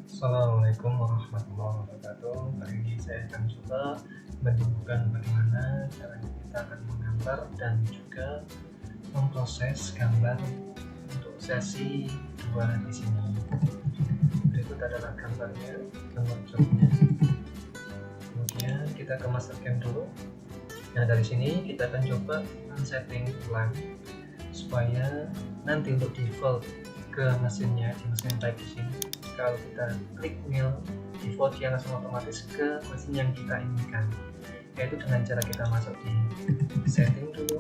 Assalamualaikum warahmatullahi wabarakatuh. Kali ini saya akan coba menunjukkan bagaimana caranya kita akan menggambar dan juga memproses gambar untuk sesi 2 di sini. Berikut adalah gambarnya, gambar jobnya. Kemudian kita ke Mastercam dulu. Nah, dari sini kita akan coba setting ulang supaya nanti untuk default ke mesinnya di mesin type di sini, kalau kita klik Mil, default dia langsung otomatis ke mesin yang kita inginkan, yaitu dengan cara kita masuk di setting dulu,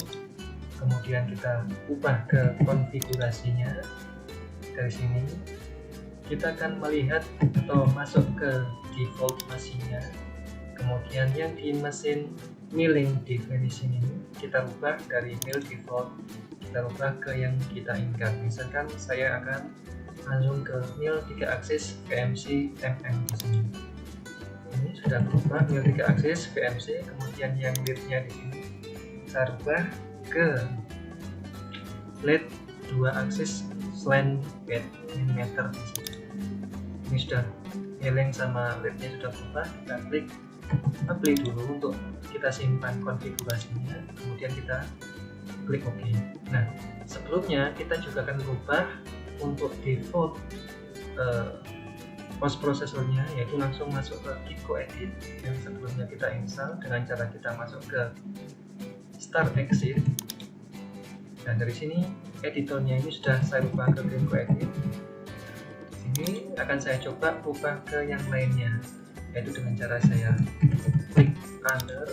kemudian kita ubah ke konfigurasinya. Dari sini kita akan melihat atau masuk ke default mesinnya, kemudian yang di mesin milling definition ini kita ubah dari mil default, kita ubah ke yang kita inginkan. Misalkan saya akan langsung ke mil 3 aksis VMC MM di sini. Ini sudah berubah mil 3 aksis VMC, kemudian yang leadnya di sini saya ubah ke lead 2 aksis slant bed mm di sini. Ini sudah milling sama leadnya sudah berubah. Kita klik apply dulu untuk kita simpan konfigurasinya, kemudian kita klik OK. Nah, sebelumnya kita juga akan berubah untuk default post prosesornya, yaitu langsung masuk ke Kiko Edit yang sebelumnya kita install dengan cara kita masuk ke Start Exit. Dan dari sini editornya ini sudah saya ubah ke Kiko Edit. Di sini akan saya coba ubah ke yang lainnya, yaitu dengan cara saya klik under,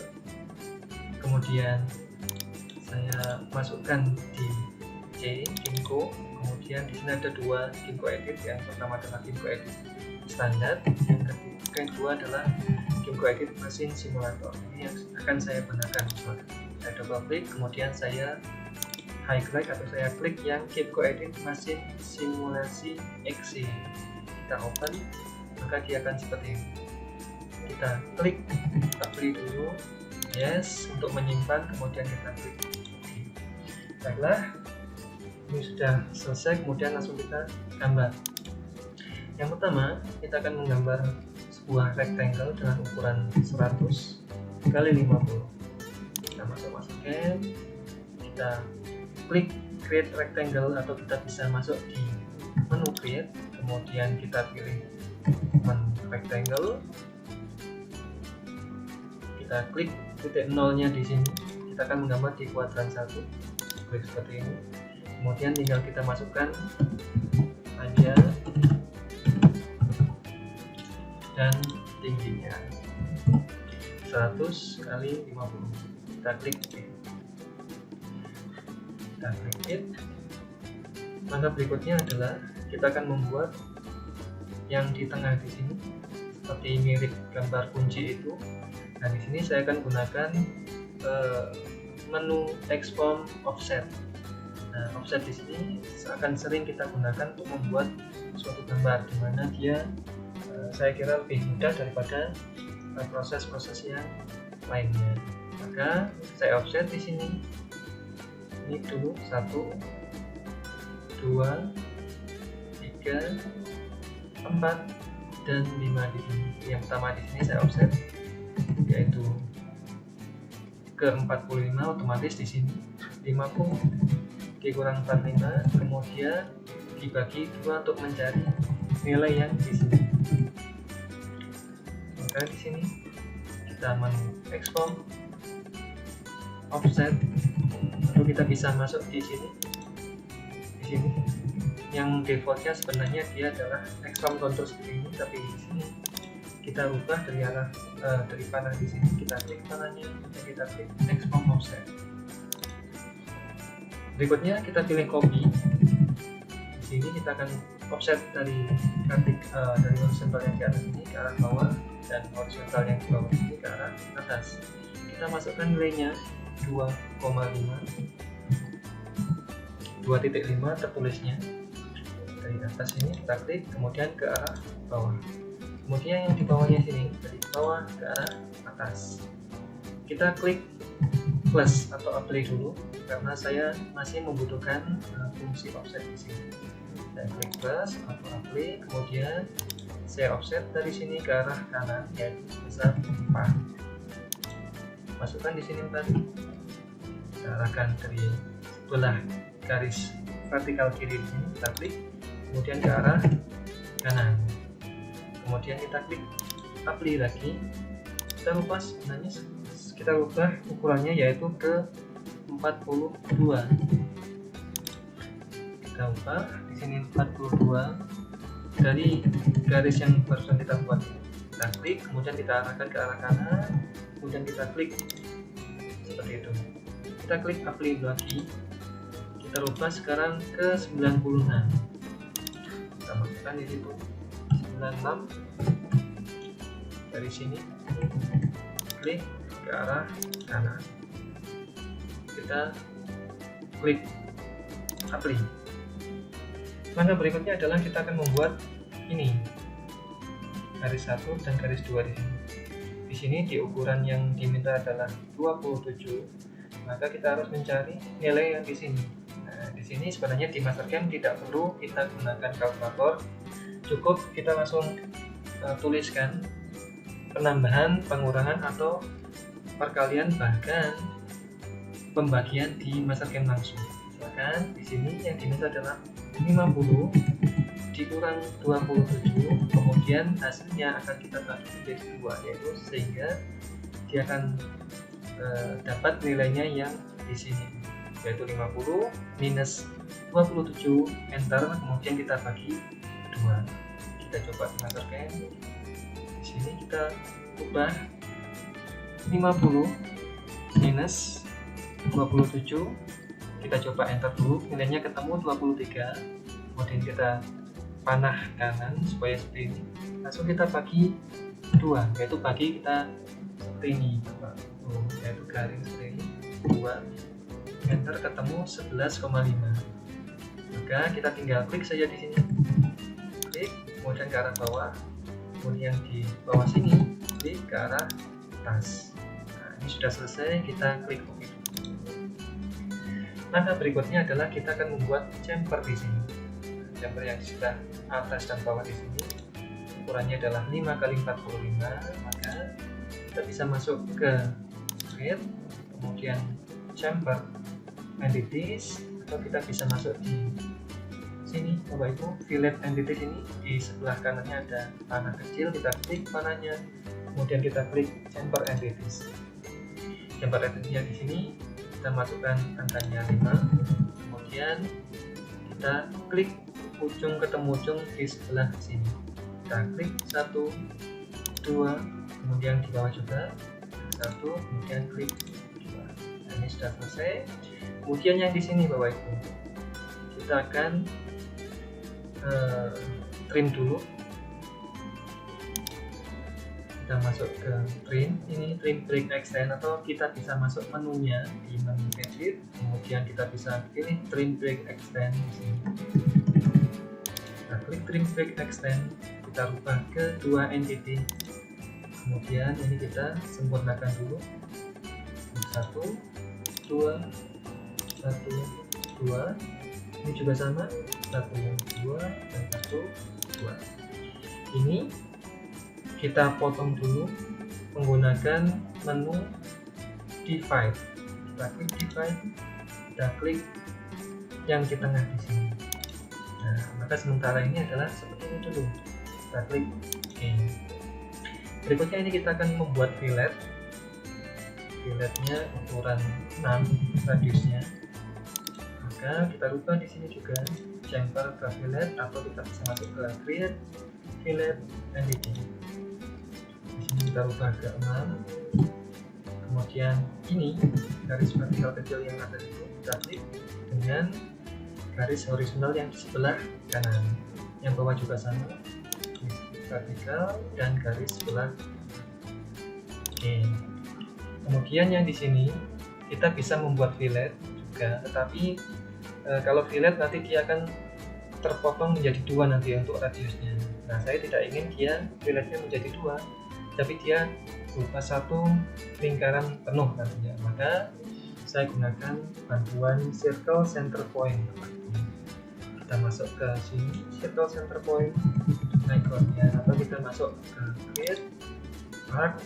kemudian saya masukkan di C Kinko, kemudian di sini ada 2 Kinko Edit. Yang pertama adalah Kinko Edit standar, yang kedua adalah Kinko Edit mesin simulator. Ini yang akan saya gunakan. Saya double klik, kemudian saya highlight atau saya klik yang Kinko Edit mesin simulasi XC. Kita open, maka dia akan seperti ini. Kita klik apply dulu, yes, untuk menyimpan, kemudian kita klik OK. Baiklah, ini sudah selesai, kemudian langsung kita gambar. Yang pertama, kita akan menggambar sebuah rectangle dengan ukuran 100 kali 50. Kita masuk Mastercam, kita klik create rectangle, atau kita bisa masuk di menu create, kemudian kita pilih menu rectangle. Kita klik titik nolnya di sini, kita akan menggambar di kuadran 1, klik seperti ini, kemudian tinggal kita masukkan panjang dan tingginya 100 kali 50. Kita klik OK, kita klik it. Maka berikutnya adalah kita akan membuat yang di tengah di sini seperti mirip gambar kunci itu. Nah, di sini saya akan gunakan menu transform offset. Nah, offset di sini akan sering kita gunakan untuk membuat suatu gambar, di mana dia saya kira lebih mudah daripada proses-proses yang lainnya. Maka saya offset di sini. Ini dulu 1, 2, 3, 4, dan 5 di sini. Yang pertama di sini saya offset yaitu ke 45, otomatis di sini 50 dikurang 45, kemudian dibagi 2 untuk mencari nilai yang di sini. Maka di sini kita mengekspor offset, atau kita bisa masuk di sini. Di sini yang defaultnya sebenarnya dia adalah expand contour seperti ini, tapi di sini kita ubah dari arah dari panah di sini, kita klik panahnya, dan kita klik expand offset. Berikutnya kita pilih copy. Di sini kita akan offset dari dari horizontal yang di atas ini ke arah bawah, dan horizontal yang di bawah ini ke arah atas. Kita masukkan nilainya 2,5 tertulisnya dari atas ini, kita klik, kemudian ke arah bawah. Kemudian yang di bawahnya sini, dari bawah ke arah atas, kita klik plus atau apply dulu, karena saya masih membutuhkan fungsi offset di sini. Saya klik plus atau apply, kemudian saya offset dari sini ke arah kanan yaitu sebesar 4. Masukkan di sini 4, kita arahkan dari sebelah garis vertikal kiri di sini, kita klik, kemudian ke arah kanan, kemudian kita klik apply lagi. Kita rubah sebenarnya kita rubah ukurannya yaitu ke 42. Kita ubah di sini 42 dari garis yang barusan kita buat. Kita klik, kemudian kita arahkan ke arah kanan, kemudian kita klik seperti itu. Kita klik apply lagi. Kita rubah sekarang ke 96. Kita masukkan di situ 96. Dari sini klik ke arah kanan, kita klik apply. Langkah berikutnya adalah kita akan membuat ini garis 1 dan garis 2 di sini. Di sini di ukuran yang diminta adalah 27, maka kita harus mencari nilai yang di sini. Nah, di sini sebenarnya di Mastercam tidak perlu kita gunakan kalkulator, cukup kita langsung tuliskan penambahan, pengurangan atau perkalian bahkan pembagian di Mastercam langsung. Misalkan di sini yang diminta adalah 50 dikurang 27, kemudian hasilnya akan kita bagi menjadi 2, yaitu sehingga dia akan dapat nilainya yang di sini yaitu 50 minus 27, enter, kemudian kita bagi 2. Kita coba di Mastercam. Di sini kita ubah 50 minus 27, kita coba enter dulu, nilainya ketemu 23, kemudian kita panah kanan supaya seperti ini, langsung kita bagi 2, yaitu bagi kita seperti ini, yaitu garis seperti ini 2, enter, ketemu 11,5. Maka kita tinggal klik saja di sini, klik, kemudian ke arah bawah, kemudian di bawah sini klik ke arah atas. Nah, ini sudah selesai, kita klik OK. Langkah berikutnya adalah kita akan membuat chamfer di sini. Chamfer yang di sebelah atas dan bawah di sini ukurannya adalah 5x45, maka kita bisa masuk ke create, kemudian chamfer entities, atau kita bisa masuk di sini Bapak Ibu, fillet entities ini di sebelah kanannya ada panah kecil, kita klik panahnya, kemudian kita klik chamfer entities. Chamfer entities yang di sini kita masukkan angkanya 5, kemudian kita klik ujung ketemu ujung di sebelah sini, kita klik 1, 2, kemudian di bawah juga 1, kemudian klik 2. Nah, ini sudah selesai. Kemudian yang di sini Bapak Ibu, kita akan trim dulu. Kita masuk ke trim, ini trim break extend, atau kita bisa masuk menunya di menu edit, kemudian kita bisa pilih trim break extend di sini. Kita klik trim break extend, kita rubah ke 2 entity, kemudian ini kita sempurnakan dulu 1, 2, 1, 2, ini juga sama 1, 2, dan 1, 2. Ini kita potong dulu menggunakan menu divide. Kita klik divide, kita klik yang di tengah di sini. Nah, maka sementara ini adalah seperti ini dulu. Kita klik OK. Berikutnya ini kita akan membuat fillet. Filletnya ukuran 6 radiusnya. Maka kita rubah di sini juga chamfer ke fillet, atau kita bisa masuk ke create fillet entity. Kita rubah ke 6, kemudian ini garis vertikal kecil yang ada itu kita klik dengan garis horizontal yang di sebelah kanan, yang bawah juga sama, vertikal dan garis sebelah. Oke. Kemudian yang di sini kita bisa membuat fillet juga, tetapi kalau fillet nanti dia akan terpotong menjadi 2 nanti untuk radiusnya. Nah, saya tidak ingin dia filletnya menjadi 2, tapi dia berupa satu lingkaran penuh nantinya, maka saya gunakan bantuan circle center point. Kita masuk ke sini, circle center point ikonnya, atau kita masuk ke create arc,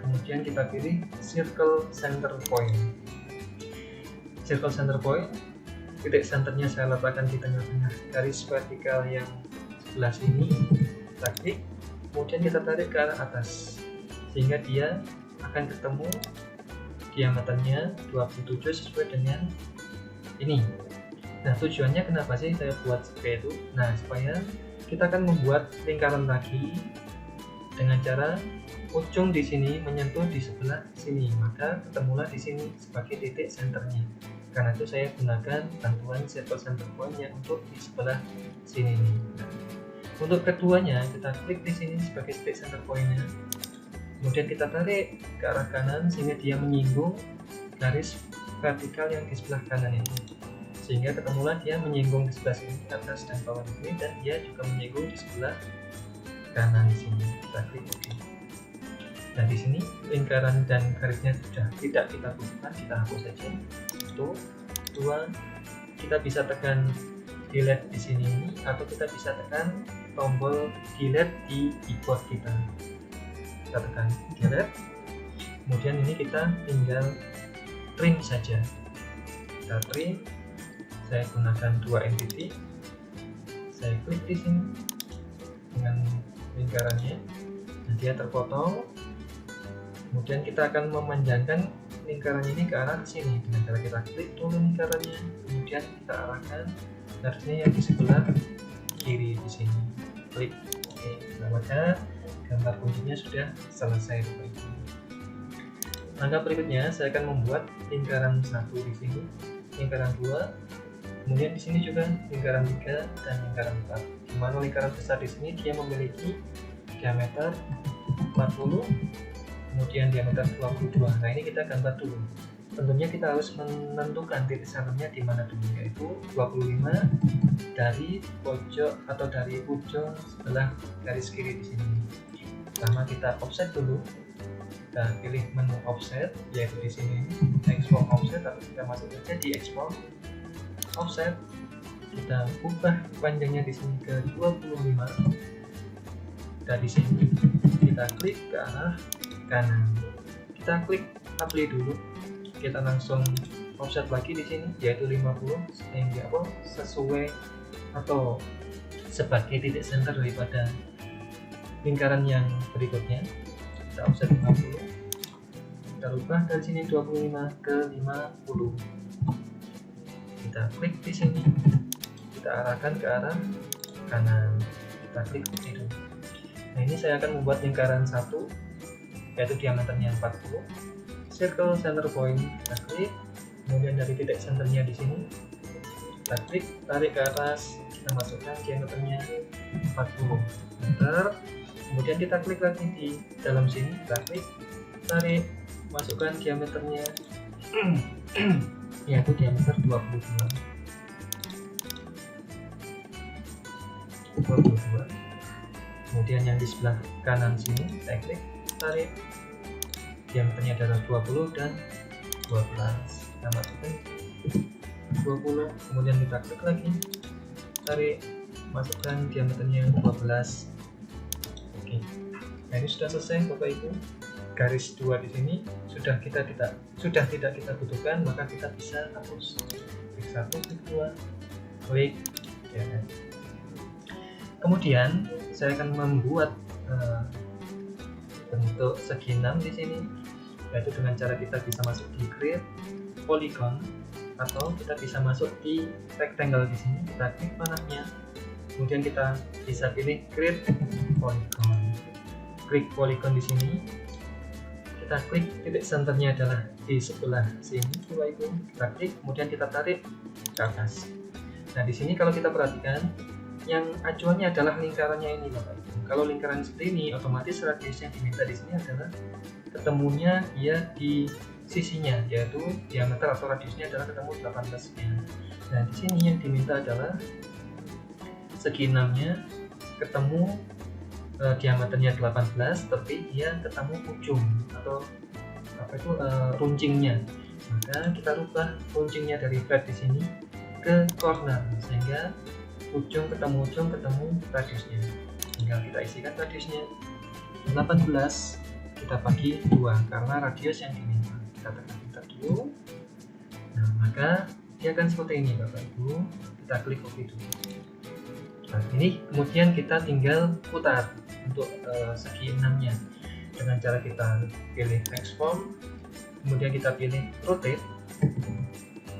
kemudian kita pilih circle center point. Circle center point, titik senternya saya letakkan di tengah-tengah garis vertikal yang sebelah sini. Kita klik, kemudian kita tarik ke arah atas sehingga dia akan ketemu diameternya 27 sesuai dengan ini. Nah, tujuannya kenapa sih saya buat seperti itu? Nah, supaya kita akan membuat lingkaran lagi dengan cara ujung di sini menyentuh di sebelah sini, maka ketemulah di sini sebagai titik senternya. Karena itu saya gunakan bantuan circle center point-nya untuk di sebelah sini. Nah, untuk keduanya kita klik di sini sebagai titik center point-nya. Kemudian kita tarik ke arah kanan sehingga dia menyinggung garis vertikal yang di sebelah kanan ini. Sehingga ketemulah dia menyinggung di sebelah sini, atas dan bawah di sini, dan dia juga menyinggung di sebelah kanan di sini. Kita klik OK. Nah, di sini lingkaran dan garisnya sudah tidak kita butuhkan, kita hapus saja. Satu, dua, kita bisa tekan delete di sini atau kita bisa tekan tombol delete di keyboard kita. Kita tekan delete, kemudian ini kita tinggal trim saja. Kita trim, saya gunakan dua entity, saya klik di sini dengan lingkarannya, dan dia terpotong. Kemudian kita akan memanjangkan lingkaran ini ke arah sini dengan cara kita klik dulu lingkarannya, kemudian kita arahkan garisnya yang di sebelah kiri di sini. Klik OK. Nah, maka gambar kuncinya sudah selesai. Langkah berikutnya saya akan membuat lingkaran satu di sini, lingkaran 2, kemudian di sini juga lingkaran 3 dan lingkaran 4. Di mana lingkaran besar di sini dia memiliki diameter 40, kemudian diameter 22. Nah, ini kita gambar dulu. Tentunya kita harus menentukan titik senternya di mana dulu, yaitu 25 dari pojok atau dari ujung sebelah garis kiri di sini. Pertama kita offset dulu. Kita pilih menu offset, yaitu di sini export offset, atau kita masuk saja di export offset. Kita ubah panjangnya di sini ke 25. Dari sini kita klik ke arah kanan. Kita klik apply dulu. Kita langsung offset lagi di sini, yaitu 50, sehingga sesuai atau sebagai titik center daripada lingkaran yang berikutnya. Kita offset 50. Kita rubah dari sini 25 ke 50. Kita klik di sini. Kita arahkan ke arah kanan. Kita klik itu. Nah, ini saya akan membuat lingkaran satu, yaitu diameternya 40. Circle center point kita klik, kemudian dari titik senternya di sini kita klik, tarik ke atas, kita masukkan diameternya 40 meter. Kemudian kita klik lagi di dalam sini, kita klik, tarik, masukkan diameternya yaitu diameter 22. Kemudian yang di sebelah kanan sini saya klik, tarik, diameternya adalah 20 dan 12. Kita masukkan 20, kemudian kita klik lagi, tarik, masukkan diameternya 12. Oke. Nah, ini sudah selesai Bapak Ibu. Garis 2 di sini sudah tidak kita butuhkan, maka kita bisa hapus. Klik 1, klik 2, klik ya. Kemudian saya akan membuat bentuk segi 6 di sini, yaitu dengan cara kita bisa masuk di create polygon, atau kita bisa masuk di rectangle di sini. Kita klik panahnya, kemudian kita bisa pilih create polygon. Klik polygon di sini, kita klik titik senternya adalah di sebelah sini, Bapak Ibu. Kita klik, kemudian kita tarik ke atas. Nah, di sini kalau kita perhatikan, yang acuannya adalah lingkarannya ini, Bapak Ibu. Kalau lingkaran seperti ini, otomatis radius yang diminta di sini adalah ketemunya dia di sisinya, yaitu diameter atau radiusnya adalah ketemu 18 sekian. Nah, di sini yang diminta adalah segi 6-nya ketemu diameternya 18, tapi dia ketemu ujung atau runcingnya. Maka kita rubah runcingnya dari flat di sini ke corner, sehingga ujung ketemu radiusnya, sehingga tinggal kita isikan radiusnya 18, kita bagi 2 karena radius yang diminta. Kita tekan enter dulu. Nah, maka dia akan seperti ini Bapak Ibu. Kita klik OK dulu. Nah, ini kemudian kita tinggal putar untuk segi 6-nya dengan cara kita pilih transform, kemudian kita pilih rotate,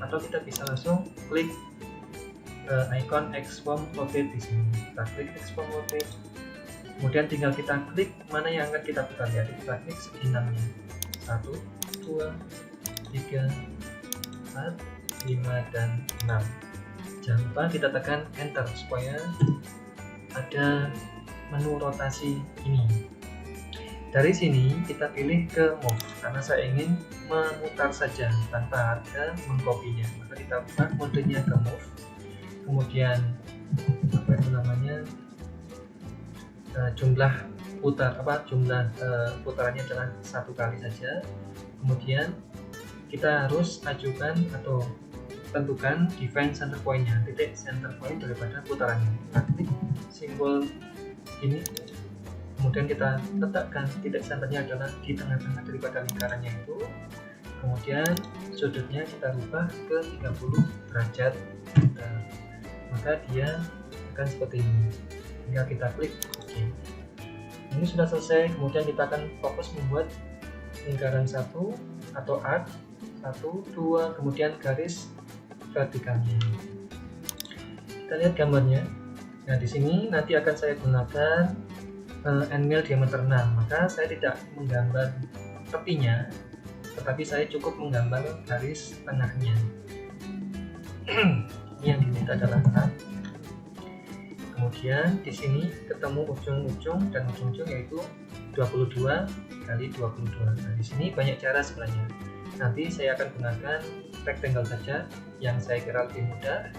atau kita bisa langsung klik icon transform rotate di sini. Kita klik transform rotate, kemudian tinggal kita klik mana yang akan kita putar. Jadi kita klik segi 6-nya 1, 2, 3, 4, 5, dan 6. Jangan lupa kita tekan enter supaya ada menu rotasi ini. Dari sini kita pilih ke move karena saya ingin memutar saja tanpa ada mengkopinya. Maka kita buka modenya ke move. Kemudian jumlah putarannya adalah 1 kali saja. Kemudian kita harus ajukan atau tentukan define center point-nya, titik center point daripada putarannya. Kita klik simbol ini, kemudian kita letakkan titik centernya adalah di tengah-tengah daripada lingkarannya itu. Kemudian sudutnya kita rubah ke 30 derajat. Maka dia akan seperti ini. Tinggal kita klik OK. Ini sudah selesai. Kemudian kita akan fokus membuat lingkaran 1 atau arc 1, 2, kemudian garis vertikalnya. Kita lihat gambarnya. Nah, di sini nanti akan saya gunakan end mill diameter 6. Maka saya tidak menggambar tepinya, tetapi saya cukup menggambar garis tengahnya. Ini yang diminta adalah 6. Kemudian di sini ketemu ujung-ujung dan ujung-ujung yaitu 22 kali 22. Nah, di sini banyak cara sebenarnya. Nanti saya akan gunakan rectangle saja yang saya kira lebih mudah.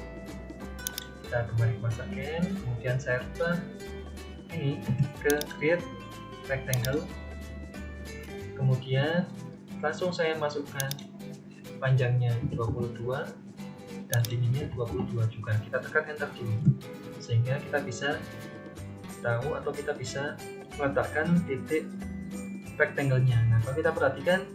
Kita kembali ke masa game, kemudian saya rubah ini ke create rectangle, kemudian langsung saya masukkan panjangnya 22 dan tingginya 22 juga. Kita tekan enter dulu sehingga kita bisa tahu atau kita bisa meletakkan titik rectangle-nya. Nah, kalau kita perhatikan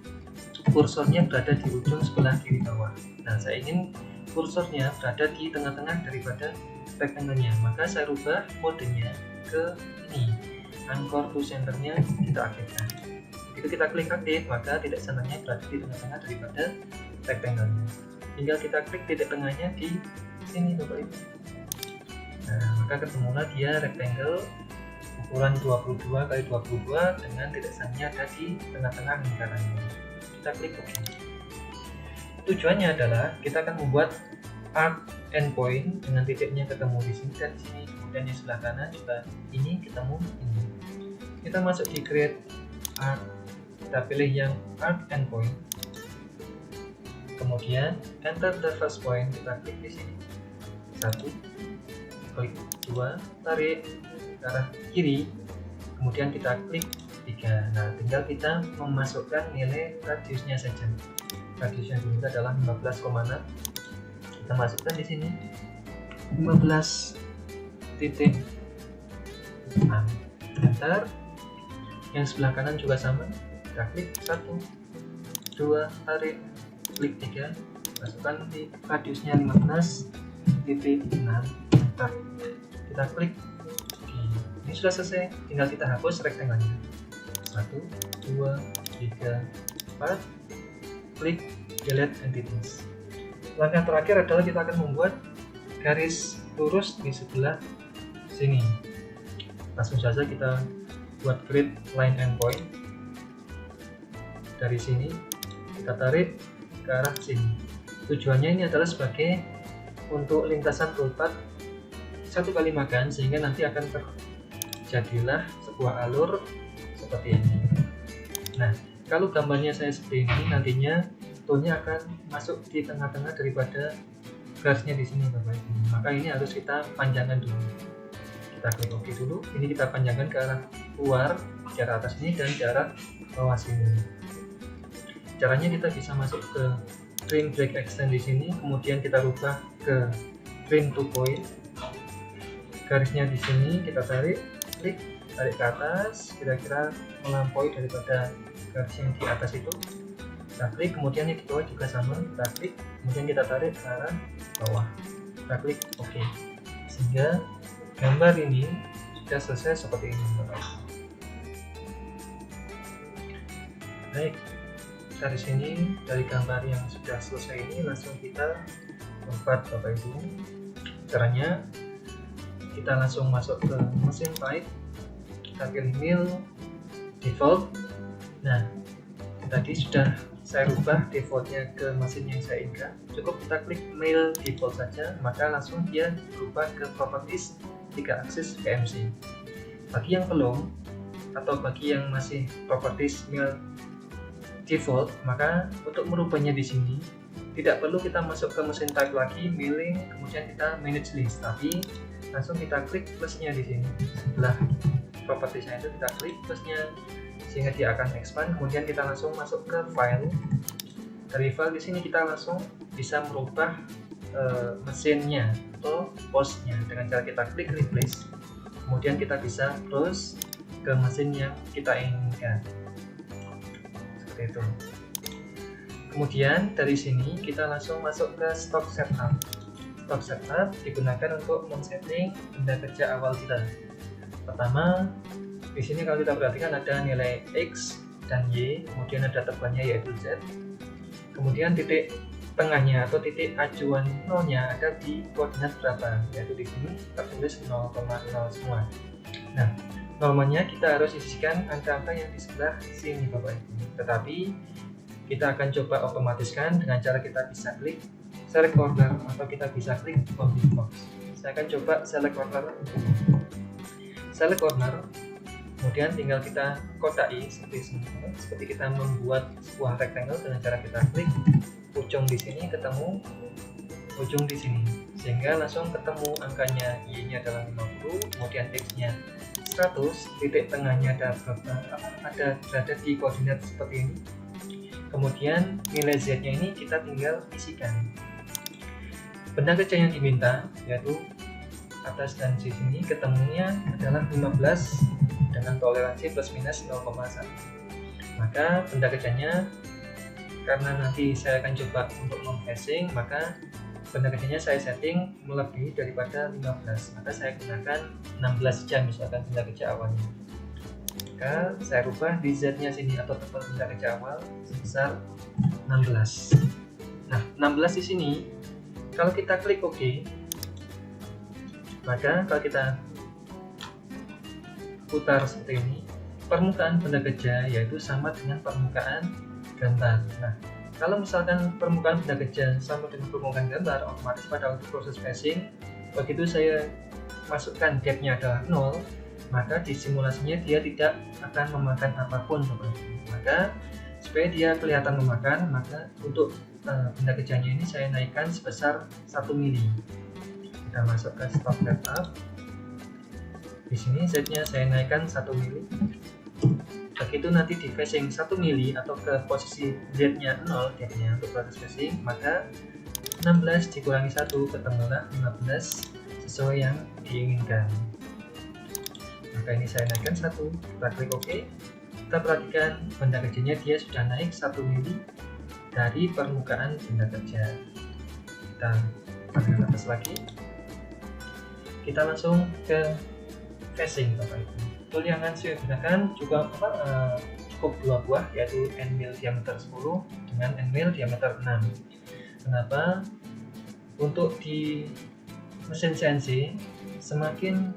kursornya berada di ujung sebelah kiri bawah. Nah, saya ingin kursornya berada di tengah-tengah daripada rectangle-nya, maka saya rubah modenya ke ini, anchor to center-nya kita aktifkan. Begitu kita klik aktif, maka titik centernya berada di tengah-tengah daripada rectangle-nya. Tinggal kita klik titik tengahnya di sini Bapak Ibu. Nah, maka ketemulah dia rectangle ukuran 22 kali 22 dengan titik centernya ada di tengah-tengah lingkarannya. Kita klik OK. Tujuannya adalah kita akan membuat arc endpoint dengan titiknya ketemu di sini dan di sini, kemudian di sebelah kanan juga ini ketemu ini. Kita masuk di create arc, kita pilih yang arc endpoint, kemudian enter the first point, kita klik di sini 1, klik 2, tarik ke arah kiri, kemudian kita klik 3. Nah, tinggal kita memasukkan nilai radiusnya saja. Radiusnya diminta adalah 15,6. Kita masukkan di sini 15 titik. Nah, enter. Yang sebelah kanan juga sama. Kita klik 1, 2, tarik, klik 3, masukkan di radiusnya 15,6. Enter. Kita klik. Oke. Ini sudah selesai. Tinggal kita hapus rectangle-nya. 1, 2, 3, 4, klik delete entities. Langkah terakhir adalah kita akan membuat garis lurus di sebelah sini. Langsung saja kita buat create line endpoint. Dari sini kita tarik ke arah sini. Tujuannya ini adalah sebagai untuk lintasan toolpath 1 kali makan, sehingga nanti akan terjadilah sebuah alur seperti ini. Nah, kalau gambarnya saya seperti ini, nantinya toolnya akan masuk di tengah-tengah daripada garisnya di sini Bapak Ibu. Maka ini harus kita panjangkan dulu. Kita klik OK dulu. Ini kita panjangkan ke arah luar, ke arah atas ini dan ke arah bawah sini. Caranya kita bisa masuk ke trim break extend di sini, kemudian kita rubah ke trim to point. Garisnya di sini kita tarik, klik, tarik ke atas, kira-kira melampaui daripada garis yang di atas itu. Kita klik, kemudian yang di bawah juga sama, kita klik, kemudian kita tarik ke arah bawah. Kita klik OK. Sehingga gambar ini sudah selesai seperti ini, Bapak. Baik, dari sini, dari gambar yang sudah selesai ini langsung kita buat, Bapak Ibu. Caranya kita langsung masuk ke mesin Paint, kita pilih Mill Default. Nah, tadi sudah saya rubah defaultnya ke mesin yang saya inginkan. Cukup kita klik Mill Default saja, maka langsung dia berubah ke Properties 3 aksis VMC. Bagi yang belum, atau bagi yang masih Properties Mill Default, maka untuk merubahnya di sini tidak perlu kita masuk ke mesin type lagi, milling, kemudian kita manage list, tapi langsung kita klik plusnya di sini. Setelah propertiesnya itu kita klik plusnya sehingga dia akan expand. Kemudian kita langsung masuk ke file. Dari file di sini kita langsung bisa merubah mesinnya atau postnya dengan cara kita klik replace. Kemudian kita bisa terus ke mesin yang kita inginkan. Itu. Kemudian dari sini kita langsung masuk ke stock setup. Stock setup digunakan untuk men-setting benda kerja awal kita. Pertama, di sini kalau kita perhatikan ada nilai X dan Y, kemudian ada tebalnya yaitu Z. Kemudian titik tengahnya atau titik acuan nolnya ada di koordinat berapa, yaitu di sini tertulis 0,0 semua. Nah, normalnya kita harus isikan angka-angka yang di sebelah sini, Bapak Ibu. Tetapi kita akan coba otomatiskan dengan cara kita bisa klik select corner atau kita bisa klik bounding box. Saya akan coba select corner, kemudian tinggal kita kotai seperti kita membuat sebuah rectangle dengan cara kita klik ujung di sini ketemu ujung di sini, sehingga langsung ketemu angkanya. Y-nya adalah 50, kemudian X-nya 100, titik tengahnya ada berada di koordinat seperti ini. Kemudian nilai Z-nya ini kita tinggal isikan. Benda kerja yang diminta yaitu atas dan di sini ketemunya adalah 15 dengan toleransi plus minus 0,1. Maka benda kerjanya, karena nanti saya akan coba untuk memfacing, maka benda kerjanya saya setting melebihi daripada 15, maka saya gunakan 16 jam misalkan benda kerja awalnya. Maka saya rubah di Z-nya sini atau tebal benda kerja awal sebesar 16. Nah, 16 di sini kalau kita klik OK, maka kalau kita putar seperti ini, permukaan benda kerja yaitu sama dengan permukaan gambar. Nah, kalau misalkan permukaan benda kerja sama dengan permukaan gambar, otomatis pada waktu proses facing, begitu saya masukkan depth-nya adalah 0, maka di simulasinya dia tidak akan memakan apapun. Maka supaya dia kelihatan memakan, maka untuk benda kerjanya ini saya naikkan sebesar 1 mili. Kita masuk ke stock setup. Di sini Z-nya saya naikkan 1 mili. Begitu nanti di facing 1 mili atau ke posisi Z-nya 0, depth-nya untuk proses facing, maka 16 dikurangi 1 ketemulah 15 sesuai yang diinginkan. Maka ini saya naikkan 1, kita klik OK. Kita perhatikan benda kerjanya dia sudah naik 1 mili dari permukaan benda kerja. Kita tarik atas lagi. Kita langsung ke facing, Bapak Ibu. Tool yang akan saya gunakan juga cukup 2 buah, yaitu end mill diameter 10 dengan end mill diameter 6. Kenapa? Untuk di mesin CNC semakin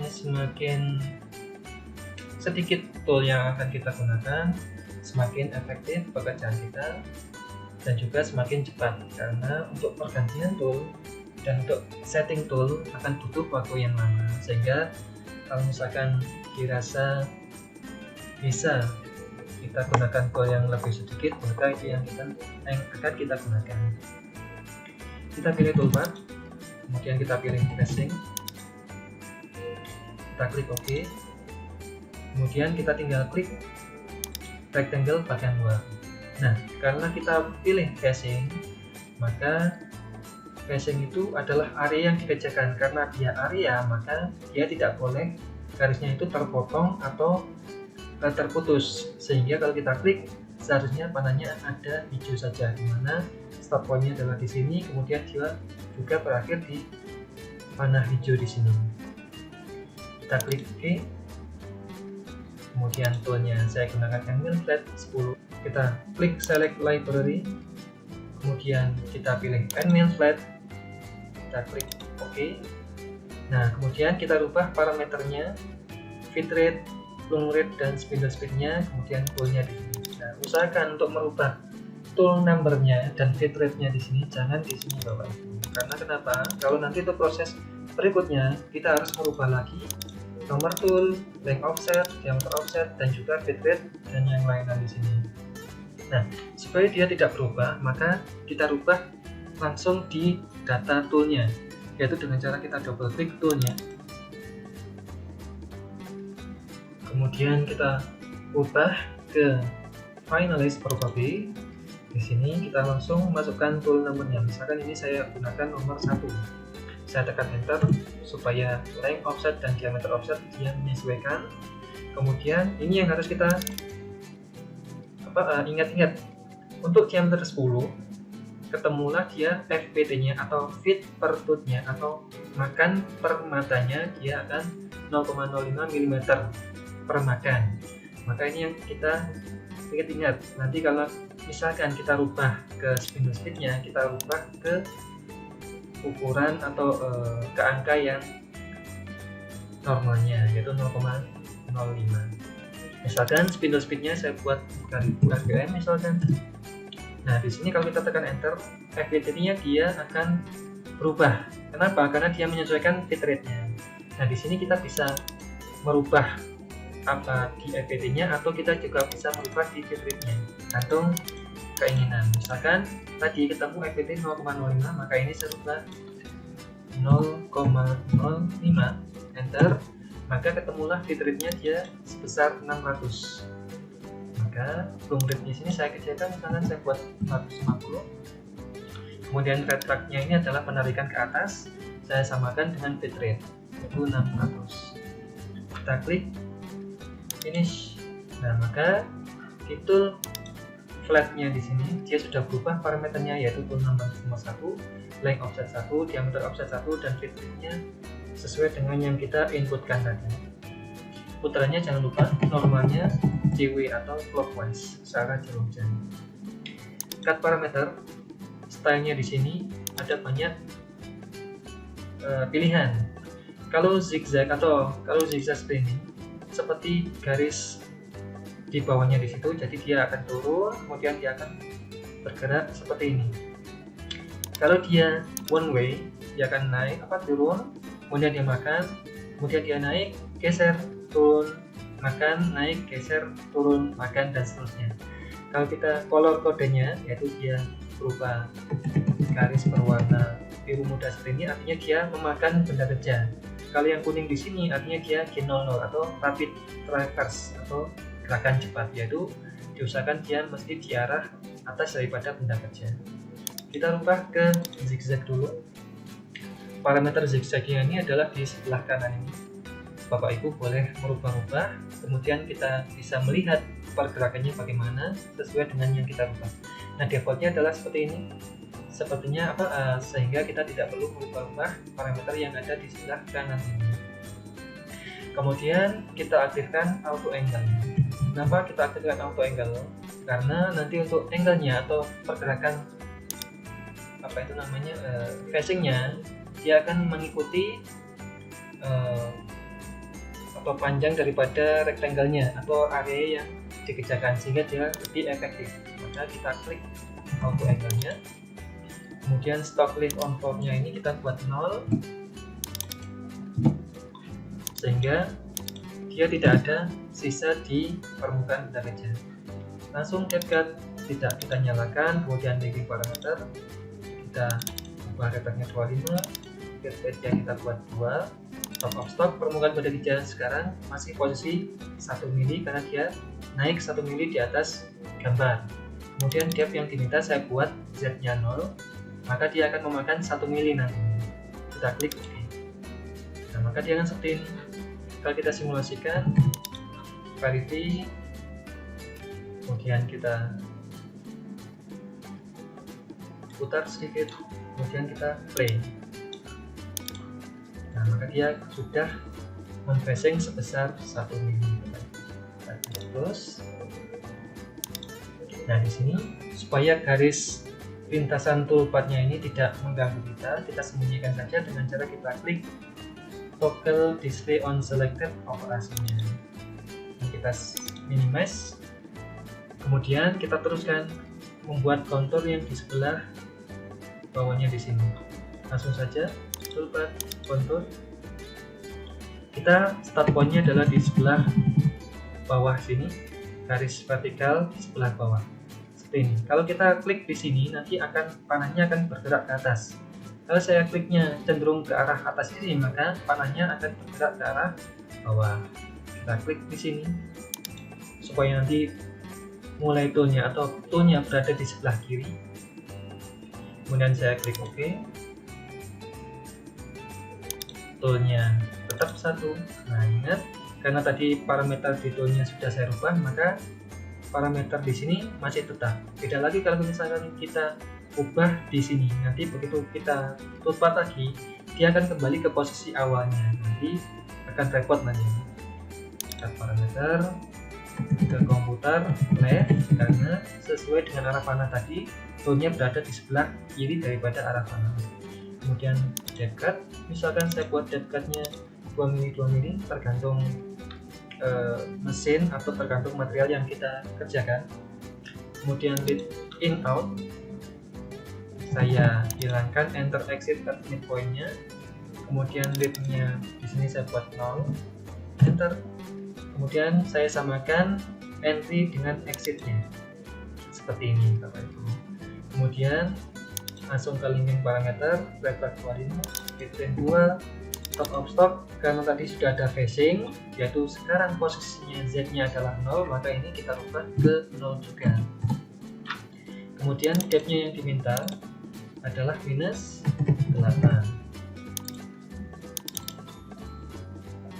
semakin sedikit tool yang akan kita gunakan, semakin efektif pekerjaan kita dan juga semakin cepat, karena untuk pergantian tool dan untuk setting tool akan butuh waktu yang lama. Sehingga kalau misalkan dirasa bisa kita gunakan tool yang lebih sedikit, maka itu yang akan kita gunakan. Kita pilih toolbar, kemudian kita pilih facing, kita klik OK, kemudian kita tinggal klik rectangle bagian luar. Nah, karena kita pilih facing, maka facing itu adalah area yang dikerjakan. Karena dia area, maka dia tidak boleh garisnya itu terpotong atau terputus, sehingga kalau kita klik seharusnya panahnya ada hijau saja, dimana start pointnya adalah di sini, kemudian dia juga berakhir di panah hijau di sini. Kita klik OK, kemudian toolnya saya gunakan Enmil Flat 10. Kita klik select library, kemudian kita pilih Enmil Flat, kita klik OK. Nah, kemudian kita rubah parameternya, bitrate, bloom rate, dan spindle speednya, kemudian toolnya di sini. Nah, usahakan untuk merubah tool numbernya dan bitrate-nya di sini, jangan di sini Bapak Ibu. Karena kenapa? Kalau nanti itu proses berikutnya kita harus merubah lagi nomor tool, length offset, diameter offset, dan juga bitrate dan yang lainnya di sini. Nah, supaya dia tidak berubah, maka kita rubah langsung di data toolnya, yaitu dengan cara kita double klik toolnya. Kemudian kita ubah ke finalize probably. Di sini kita langsung masukkan tool nomornya. Misalkan ini saya gunakan nomor 1. Saya tekan enter supaya length offset dan diameter offset dia menyesuaikan. Kemudian ini yang harus kita ingat-ingat. Untuk diameter 10, ketemulah dia FPT-nya atau feet per tooth-nya atau makan per matanya, dia akan 0,05 mm per makan. Maka ini yang kita ingat. Nanti kalau misalkan kita rubah ke spindle speed-nya, kita rubah ke ukuran atau ke angka yang normalnya, yaitu 0,05. Misalkan spindle speed-nya saya buat 1000 rpm misalkan. Nah, di sini kalau kita tekan enter, FPT-nya dia akan berubah. Kenapa? Karena dia menyesuaikan bitrate-nya. Nah, di sini kita bisa merubah apa di FPT-nya, atau kita juga bisa merubah di bitrate-nya, gantung keinginan. Misalkan tadi ketemu FPT 0,05, maka ini saya rubah 0,05, enter, maka ketemulah bitrate-nya dia sebesar 600. Maka bloom rate di sini saya kerjakan, misalkan saya buat 150. Kemudian red track-nya ini adalah penarikan ke atas, saya samakan dengan bitrate, yaitu 600. Kita klik finish. Nah, maka di tool flat-nya di sini dia sudah berubah parameternya, yaitu tool number 1, length offset 1, diameter offset 1, dan bitrate-nya sesuai dengan yang kita inputkan tadi. Putarannya jangan lupa normalnya JW atau clockwise, searah jarum jam. Cut parameter, stylenya di sini ada banyak pilihan. Kalau zigzag atau kalau zigzag seperti ini, seperti garis di bawahnya di situ, jadi dia akan turun, kemudian dia akan bergerak seperti ini. Kalau dia one way, dia akan naik turun, kemudian dia makan, kemudian dia naik, geser, turun, makan, naik, geser, turun, makan, dan seterusnya. Kalau kita color kodenya, yaitu dia berupa garis berwarna biru muda seperti ini, artinya dia memakan benda kerja. Kalau yang kuning di sini artinya dia G00 atau rapid traverse atau gerakan cepat, yaitu diusahakan dia mesti di arah atas daripada benda kerja. Kita rubah ke zigzag dulu. Parameter zigzagnya ini adalah di sebelah kanan ini. Bapak Ibu boleh merubah-rubah, kemudian kita bisa melihat pergerakannya bagaimana sesuai dengan yang kita rubah. Nah, defaultnya adalah seperti ini. Sepertinya sehingga kita tidak perlu merubah parameter yang ada di sebelah kanan ini. Kemudian kita aktifkan auto angle. Kenapa kita aktifkan auto angle? Karena nanti untuk angle-nya atau pergerakan facing-nya, dia akan mengikuti panjang daripada rectangle-nya atau area yang dikerjakan, sehingga dia lebih efektif. Maka kita klik auto angle-nya. Kemudian stock length on top-nya ini kita buat 0, sehingga dia tidak ada sisa di permukaan benda kerja. Langsung CapCut tidak kita nyalakan, kemudian linking parameter kita ubah retaknya 25, get yang kita buat 2, top of stock permukaan benda kerja sekarang masih posisi 1 mili karena dia naik 1 mili di atas gambar. Kemudian depth yang diminta saya buat Z nya 0, maka dia akan memakan 1 mili nanti. Kita klik OK. Nah, maka dia akan seperti ini. Kalau kita simulasikan Clarity, kemudian kita putar sedikit, kemudian kita play. Nah, maka dia sudah memfreshing sebesar 1 mili. Terus, nah di sini supaya garis lintasan toolpadnya ini tidak mengganggu kita sembunyikan saja dengan cara kita klik toggle display on selected operasinya. Kita minimize, kemudian kita teruskan membuat kontur yang di sebelah bawahnya di sini. Langsung saja toolpad kontur. Kita start point-nya adalah di sebelah bawah sini, garis vertikal di sebelah bawah. Seperti ini. Kalau kita klik di sini, nanti panahnya akan bergerak ke atas. Kalau saya kliknya cenderung ke arah atas sini, maka panahnya akan bergerak ke arah bawah. Kita klik di sini supaya nanti mulai toolnya atau toolnya berada di sebelah kiri. Kemudian saya klik OK. Toolnya tetap 1. Nah, ingat, karena tadi parameter di toolnya sudah saya rubah, maka parameter di sini masih tetap. Beda lagi kalau misalkan kita ubah di sini, nanti begitu kita toolpad lagi, dia akan kembali ke posisi awalnya. Nanti akan repot nanti. Kita parameter ke komputer left, karena sesuai dengan arah panah tadi, toolnya berada di sebelah kiri daripada arah panah. Kemudian depth cut, misalkan saya buat depth cutnya 2 mili, tergantung mesin atau tergantung material yang kita kerjakan. Kemudian lead in out, saya hilangkan enter exit at midpoint-nya. Kemudian lead-nya di sini saya buat 0, enter. Kemudian saya samakan entry dengan exit-nya seperti ini, Bapak Ibu. Kemudian langsung ke linking parameter, letter keluarin, return 2, top of stock, karena tadi sudah ada phasing, yaitu sekarang posisinya Z-nya adalah 0, maka ini kita rubah ke 0 juga. Kemudian depth-nya yang diminta adalah minus 8.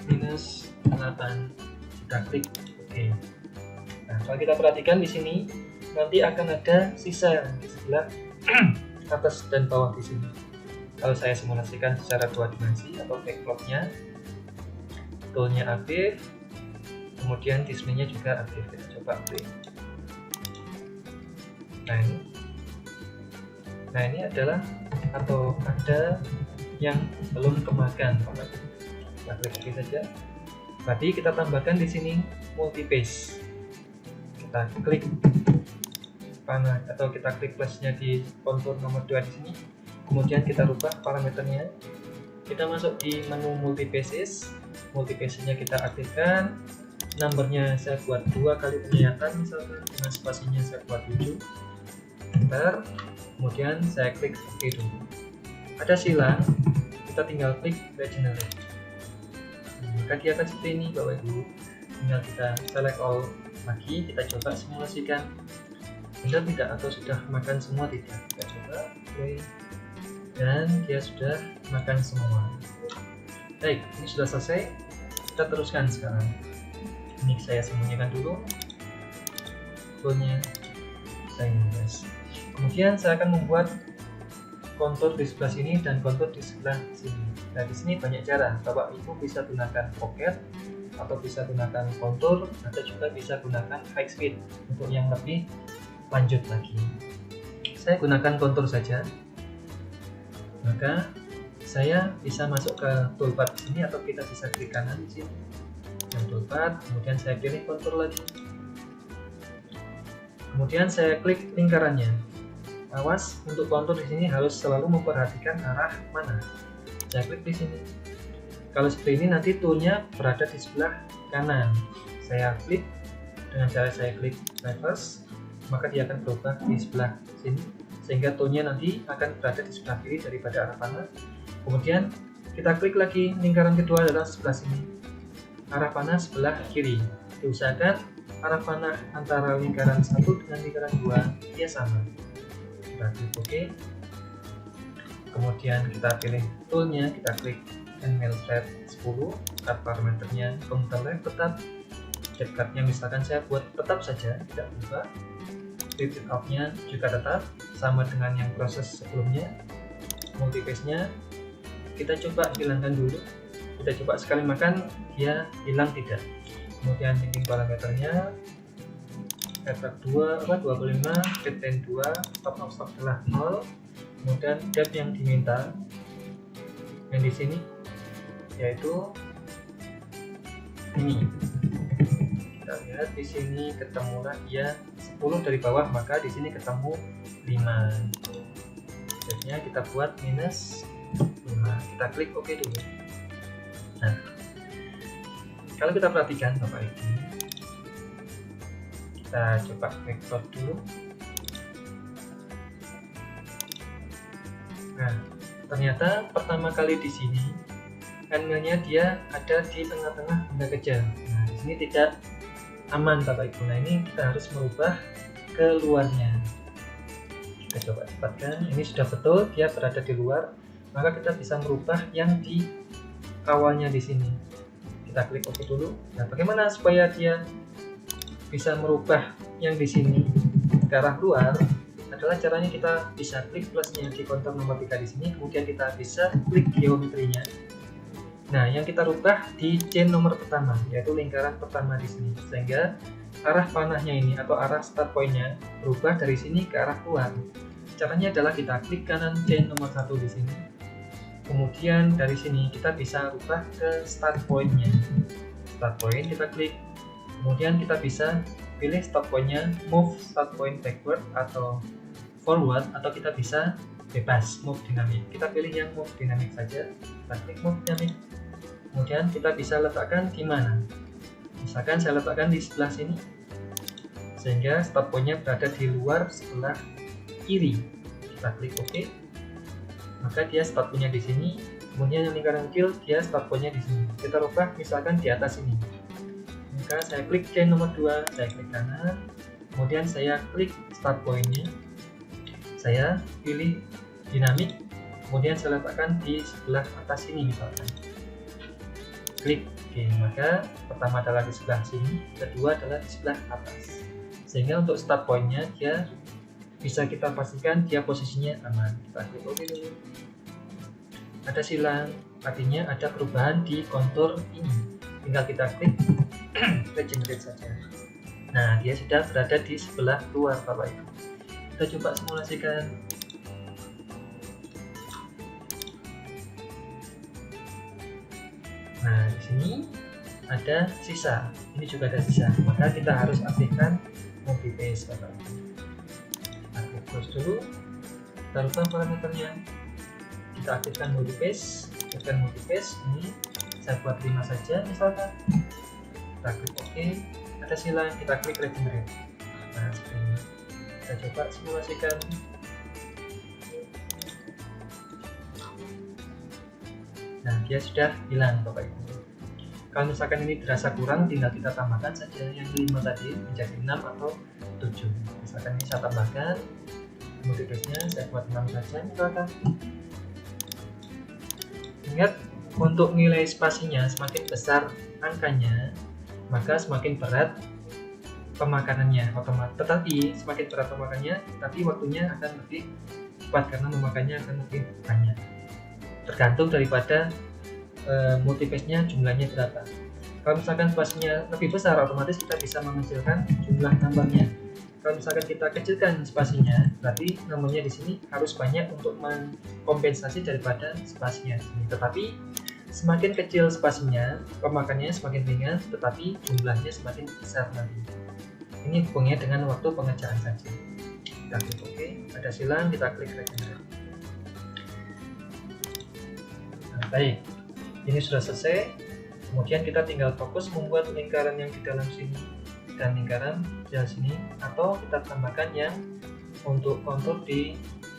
Minus 8. Kita klik OK. Nah, kalau kita perhatikan di sini, nanti akan ada sisa di sebelah atas dan bawah di sini. Kalau saya simulasikan secara 2 dimensi atau backplotnya, toolnya aktif, kemudian displaynya juga aktif. Kita coba klik. Nah ini adalah atau ada yang belum kemakan. Kita klik OK saja. Berarti kita tambahkan di sini multi phase. Kita klik panah atau kita klik plusnya di kontur nomor 2 di sini. Kemudian kita rubah parameternya. Kita masuk di menu multi phases. Multi phase-nya kita aktifkan. Numbernya saya buat 2 kali penyayatan, misalkan dengan spasinya saya buat 7. Enter. Kemudian saya klik OK dulu. Ada silang, kita tinggal klik regenerate. Maka dia akan seperti ini, Bapak Ibu. Tinggal kita select all lagi, kita coba simulasikan. Benar tidak atau sudah makan semua tidak? Kita coba play. Dan dia sudah makan semua. Baik, ini sudah selesai. Kita teruskan sekarang. Ini saya sembunyikan dulu toolnya. Saya minimize. Kemudian saya akan membuat kontur di sebelah sini dan kontur di sebelah sini. Nah, di sini banyak cara. Bapak Ibu bisa gunakan pocket atau bisa gunakan kontur atau juga bisa gunakan high speed untuk yang lebih lanjut lagi. Saya gunakan kontur saja. Maka saya bisa masuk ke toolpad sini atau kita bisa klik kanan di sini dan toolpad, kemudian saya pilih kontur lagi, kemudian saya klik lingkarannya. Awas, untuk kontur di sini harus selalu memperhatikan arah mana. Saya klik di sini. Kalau seperti ini nanti toolnya berada di sebelah kanan. Saya klik dengan cara saya klik reverse, maka dia akan berubah di sebelah sini, sehingga toolnya nanti akan berada di sebelah kiri daripada arah panah. Kemudian kita klik lagi lingkaran kedua adalah sebelah sini, arah panah sebelah kiri. Diusahakan arah panah antara lingkaran 1 dengan lingkaran 2 dia sama. Kita klik OK. kemudian kita pilih toolnya, kita klik Enmail Thread 10, cut parameternya commuter left tetap, shortcutnya misalkan saya buat tetap saja, tidak berubah. Flip it off-nya juga tetap, sama dengan yang proses sebelumnya. Multipace-nya kita coba hilangkan dulu, kita coba sekali makan dia hilang tidak. Kemudian linking parameternya Attack 25, Retain 2, Top of Stock adalah 0. Kemudian depth yang diminta yang di sini yaitu ini. Kita lihat di sini ketemulah dia 10 dari bawah, maka di sini ketemu 5. Jadinya kita buat minus 5. Kita klik OK dulu. Nah, kalau kita perhatikan Bapak Ibu, kita coba record dulu. Nah, ternyata pertama kali di sini Enmailnya dia ada di tengah-tengah benda kecil. Nah, di sini tidak aman Bapak Ibu. Nah, ini kita harus merubah keluarnya. Kita coba cepatkan. Ini sudah betul dia berada di luar, maka kita bisa merubah yang di awalnya di sini. Kita klik OK dulu. Nah, bagaimana supaya dia bisa merubah yang di sini ke arah luar? Adalah caranya kita bisa klik plusnya di kontur nomor 3 di sini, kemudian kita bisa klik geometrinya. Nah, yang kita rubah di chain nomor pertama, yaitu lingkaran pertama di sini, sehingga arah panahnya ini atau arah start point-nya berubah dari sini ke arah keluar. Caranya adalah kita klik kanan chain nomor 1 di sini. Kemudian dari sini kita bisa rubah ke start point-nya. Start point kita klik. Kemudian kita bisa pilih stop point-nya, move start point backward atau forward, atau kita bisa bebas move dynamic. Kita pilih yang move dynamic saja. Kita klik move dynamic. Kemudian kita bisa letakkan di mana? Misalkan saya letakkan di sebelah sini, sehingga start point-nya berada di luar sebelah kiri. Kita klik OK. Maka dia start point-nya di sini. Kemudian yang lingkaran kecil dia start point-nya di sini. Kita rubah misalkan di atas ini. Maka saya klik chain nomor 2, saya klik kanan. Kemudian saya klik start point-nya. Saya pilih dinamik. Kemudian saya letakkan di sebelah atas ini misalkan. Klik OK, maka pertama adalah di sebelah sini, kedua adalah di sebelah atas, sehingga untuk start point-nya dia bisa kita pastikan dia posisinya aman. Kita klik OK dulu. Ada silang, artinya ada perubahan di kontur ini, tinggal kita klik regenerate saja. Nah, dia sudah berada di sebelah luar Bapak Ibu. Kita coba simulasikan. Nah, di sini ada sisa, ini juga ada sisa, maka kita harus aktifkan multipace Bapak Ibu. Kita klik close dulu, kita rubah parameternya, kita aktifkan multipace. Ini saya buat 5 saja misalkan. Kita klik OK, ada silang, kita klik regenerate. Nah, seperti ini. Kita coba simulasikan. Nah, dia sudah hilang Bapak Ibu. Kalau misalkan ini terasa kurang, tinggal kita tambahkan saja yang 5 tadi menjadi 6 atau 7. Misalkan ini saya tambahkan, multipace-nya saya buat 6 saja misalkan. Ingat, untuk nilai spasinya semakin besar angkanya, maka semakin berat pemakanannya otomatis. Tetapi semakin berat pemakannya, tapi waktunya akan lebih cepat karena memakannya akan lebih banyak. Tergantung daripada multipace-nya jumlahnya berapa. Kalau misalkan spasinya lebih besar, otomatis kita bisa mengecilkan jumlah nambahnya. Kalau misalkan kita kecilkan spasinya, berarti nomornya di sini harus banyak untuk mengkompensasi daripada spasinya. Tetapi semakin kecil spasinya, pemakannya semakin ringan, tetapi jumlahnya semakin besar nanti. Ini hubungannya dengan waktu pengerjaan saja. Kita klik OK, ada silang, kita klik regenerate. Nah, baik, ini sudah selesai. Kemudian kita tinggal fokus membuat lingkaran yang di dalam sini dan lingkaran di sini, atau kita tambahkan yang untuk kontur di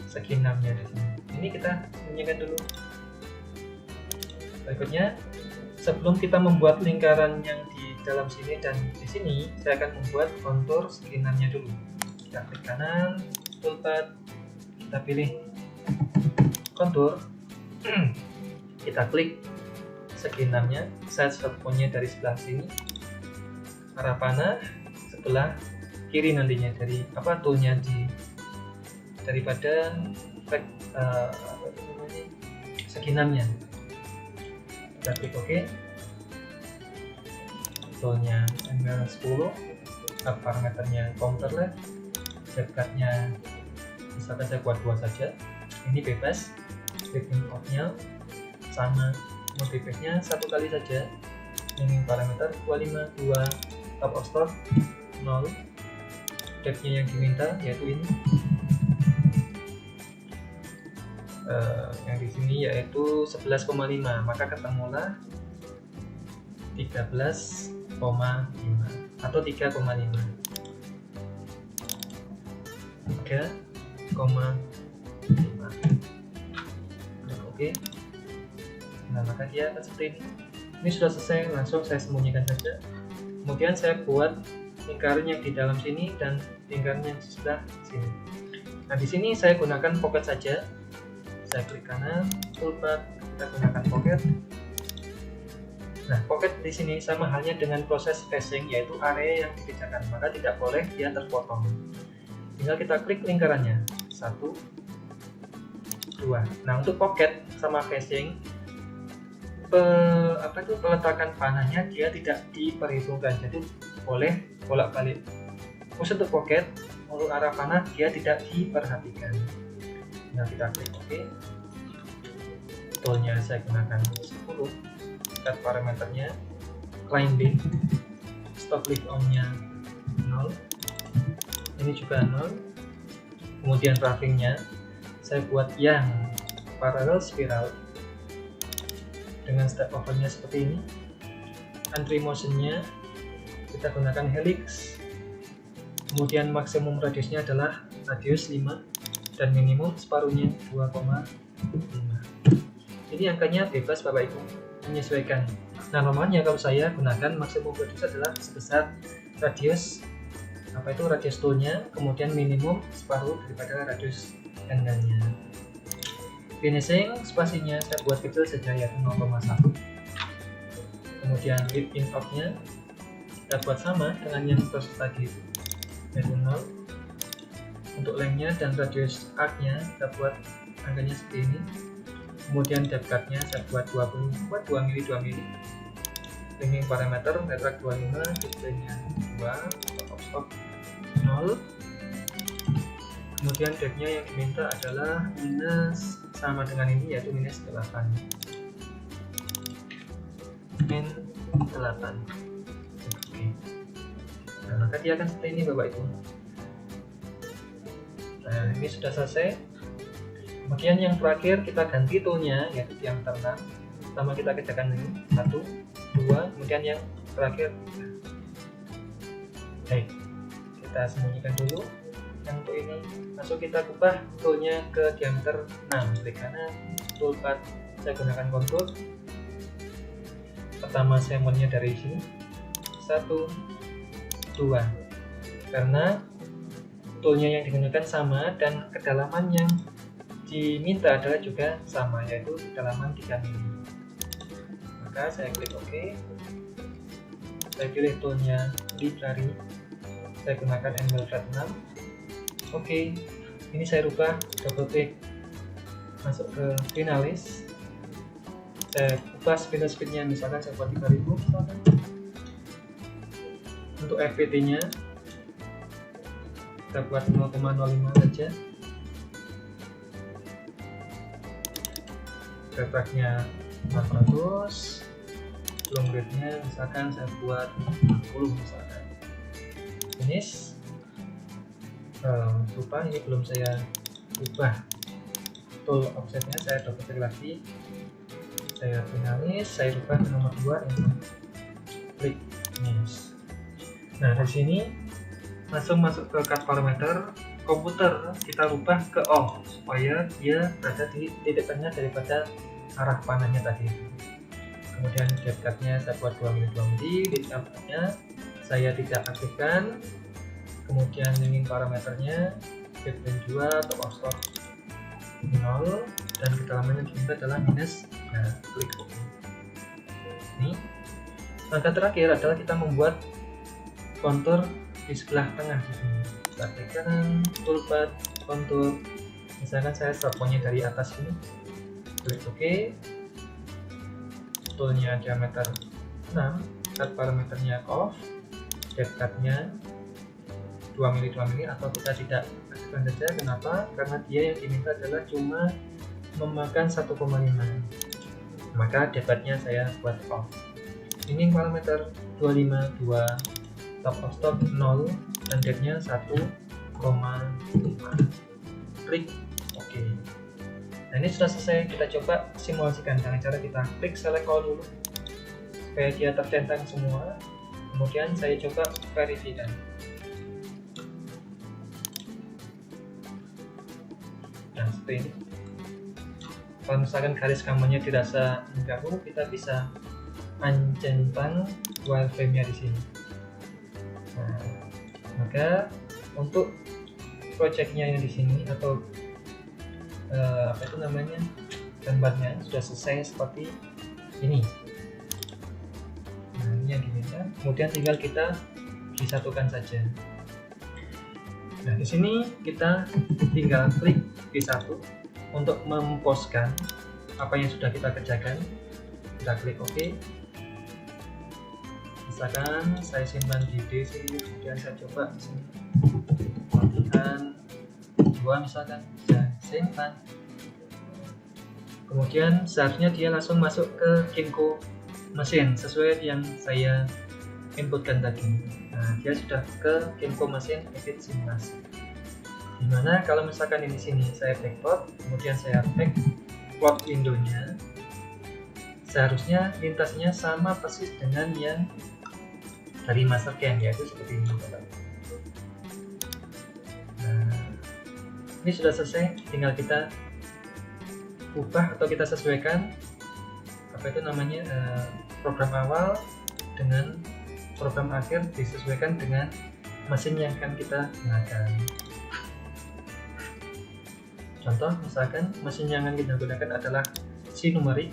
segi 6-nya di sini. Ini kita sembunyikan dulu. Berikutnya, sebelum kita membuat lingkaran yang di dalam sini dan di sini, saya akan membuat kontur segi 6-nya dulu. Kita klik kanan, toolpad, kita pilih kontur, kita klik segi 6-nya, set stop point-nya dari sebelah sini, arah panah sebelah kiri nantinya, dari toolnya daripada segi 6-nya. Kita klik OK, toolnya angle 10, parameternya counter left, depth-nya misalkan saya buat 2 saja, ini bebas. Clicking out-nya sama, modifiknya 1 kali saja, ini parameter 252, top of stop 0, depth-nya yang diminta yaitu ini, yang di sini yaitu 11,5, maka ketemulah 13,5 atau 3,5. Oke. Nah, maka dia akan seperti ini. Ini sudah selesai, langsung saya sembunyikan saja. Kemudian saya buat lingkaran yang di dalam sini dan lingkaran yang di sebelah sini. Nah, di sini saya gunakan pocket saja. Saya klik kanan, toolbar, kita gunakan pocket. Nah, pocket di sini sama halnya dengan proses facing, yaitu area yang dipecahkan, maka tidak boleh dia terpotong. Tinggal kita klik lingkarannya, 1, 2. Nah, untuk pocket sama facing, peletakan panahnya dia tidak diperhitungkan, jadi boleh bolak-balik. Khusus untuk pocket, untuk arah panah dia tidak diperhatikan. Nah, kita klik OK. Toolnya saya gunakan 10, set parameternya climbing, stop lift on-nya 0, ini juga 0. Kemudian roughing-nya saya buat yang parallel spiral dengan step over-nya seperti ini. Entry motion-nya kita gunakan helix, kemudian maksimum radiusnya adalah radius 5 dan minimum separuhnya 2,5. Ini angkanya bebas Bapak Ibu, menyesuaikan. Nah, normalnya kalau saya gunakan maksimum radius adalah sebesar radius radius toolnya, kemudian minimum separuh daripada radius angle-nya. Finishing spasinya saya buat kecil saja, yaitu 0,1. Kemudian lift in out-nya kita buat sama dengan yang proses tadi, yaitu 0. Untuk length-nya dan radius arc-nya kita buat angkanya seperti ini. Kemudian depth cut-nya saya buat 2 mili 2 mili. Cleaning parameter retract 25, display-nya 2, stop 0. Kemudian depth-nya yang diminta adalah minus, sama dengan ini, yaitu minus 8. Min 8. Oke. Nah, maka dia akan seperti ini Bapak Ibu. Nah, ini sudah selesai. Kemudian yang terakhir kita ganti toolnya, yaitu diameter 6. Pertama kita kerjakan ini 1, 2, kemudian yang terakhir. Baik, kita sembunyikan dulu. Yang untuk ini langsung kita ubah toolnya ke diameter 6. Klik kanan, toolpad saya gunakan kontur. Pertama saya mulainya dari sini 1, 2, karena toolnya yang digunakan sama dan kedalaman yang diminta adalah juga sama, yaitu kedalaman 3 mili. Maka saya klik OK. Saya pilih toolnya library, saya gunakan angle flat 6. Oke, ini saya rubah, double klik masuk ke finalis. Saya ubah spindle speed-nya, misalkan saya buat 3000 misalkan. Untuk FPT-nya kita buat 0,05 saja. Retract-nya 400. Long rate-nya misalkan saya buat 60 misalkan. Finish. Lupa ini belum saya ubah tool offsetnya, saya double klik lagi, saya finalis, saya ubah ke nomor 2, klik finish. Nah, dari sini langsung masuk ke cut parameter komputer, kita rubah ke off supaya dia berada di titik tengah daripada arah panahnya tadi. Kemudian depth cut-nya saya buat 2 mili 2 mili, lift up-nya saya tidak aktifkan. Kemudian link parameternya, depth range 2, top of stop 0, dan kedalamannya diminta adalah minus. Nah, klik OK. Ini langkah terakhir adalah kita membuat kontur di sebelah tengah di sini. Kita klik kanan, toolbar, kontur. Misalkan saya start-point-nya dari atas ini, klik OK. Toolnya diameter 6, cut parameternya off, depth cut-nya 2 mili atau kita tidak aktifkan saja. Kenapa? Karena dia yang diminta adalah cuma memakan 1,5, maka debatnya saya buat off. Ini parameter 252, top of stop 0 dan depth-nya 1,5. Klik OK. Nah, ini sudah selesai. Kita coba simulasikan dengan cara kita klik select all dulu supaya dia tercentang semua. Kemudian saya coba verifikasi. Nah, seperti ini. Kalau misalkan garis gambarnya dirasa mengganggu, kita bisa mencentang wireframe-nya di sini. Nah, maka untuk projectnya yang di sini atau apa itu namanya, gambarnya sudah selesai seperti ini. Nah, ini yang diminta. Kemudian tinggal kita disatukan saja. Nah, di sini kita tinggal klik D1 untuk memposkan apa yang sudah kita kerjakan. Kita klik OK. Misalkan saya simpan di D sini, kemudian saya coba di sini. Latihan 2 misalkan, saya simpan. Kemudian seharusnya dia langsung masuk ke Kinko mesin sesuai yang saya inputkan tadi. Nah, dia sudah ke Kinko mesin edit simulasi. Dimana kalau misalkan ini sini saya backplot, kemudian saya backplot windownya, seharusnya lintasnya sama persis dengan yang dari Mastercam, yaitu seperti ini. Nah, ini sudah selesai, tinggal kita ubah atau kita sesuaikan apa itu namanya, program awal dengan program akhir disesuaikan dengan mesin yang akan kita gunakan. Contoh, misalkan mesin yang akan kita gunakan adalah SINumeric,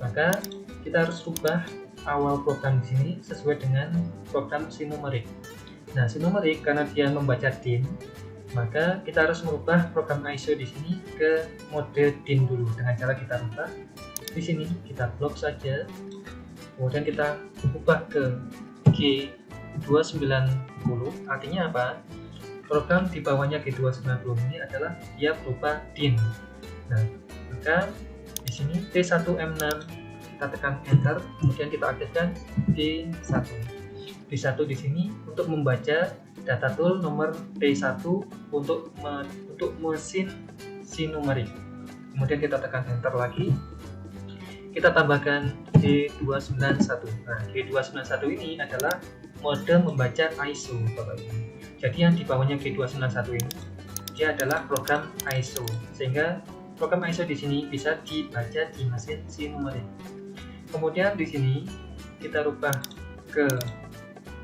maka kita harus ubah awal program di sini sesuai dengan program SINumeric. Nah, SINumeric karena dia membaca DIN, maka kita harus merubah program ISO di sini ke mode DIN dulu. Dengan cara kita rubah di sini, kita blok saja, kemudian kita ubah ke G290. Artinya apa? Program di bawahnya G290 ini adalah dia berubah DIN. Nah, maka di sini T1M6 kita tekan enter, kemudian kita aktifkan D1. D1 di sini untuk membaca data tool nomor T1 untuk mesin SINumeric. Kemudian kita tekan enter lagi. Kita tambahkan G291. Nah, G291 ini adalah mode membaca ISO, Bapak Ibu. Jadi yang di bawahnya G291 ini dia adalah program ISO, sehingga program ISO di sini bisa dibaca di mesin SINumeric. Kemudian di sini kita rubah ke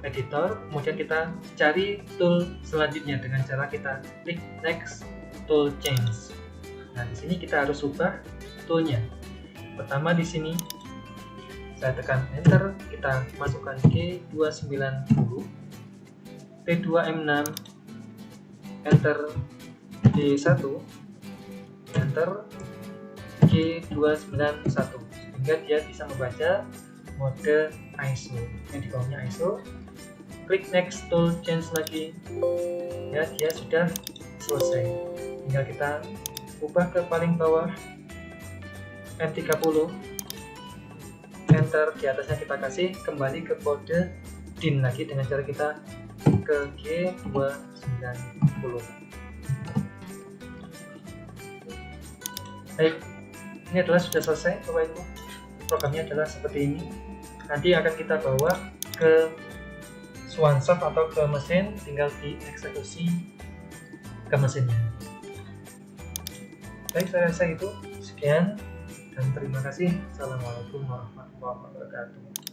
editor, kemudian kita cari tool selanjutnya dengan cara kita klik next tool change. Nah, di sini kita harus ubah toolnya. Pertama di sini saya tekan enter, kita masukkan G290, T2M6, enter D1, enter G291, sehingga dia bisa membaca mode ISO. Yang di bawahnya ISO, klik next tool change lagi, ya dia sudah selesai. Tinggal kita ubah ke paling bawah M30, enter, di atasnya kita kasih kembali ke kode DIN lagi dengan cara kita ke G290. Baik, ini adalah sudah selesai Bapak Ibu. Programnya adalah seperti ini. Nanti akan kita bawa ke Swansoft atau ke mesin, tinggal dieksekusi ke mesinnya. Baik, saya rasa itu sekian dan terima kasih. Assalamualaikum warahmatullahi wabarakatuh.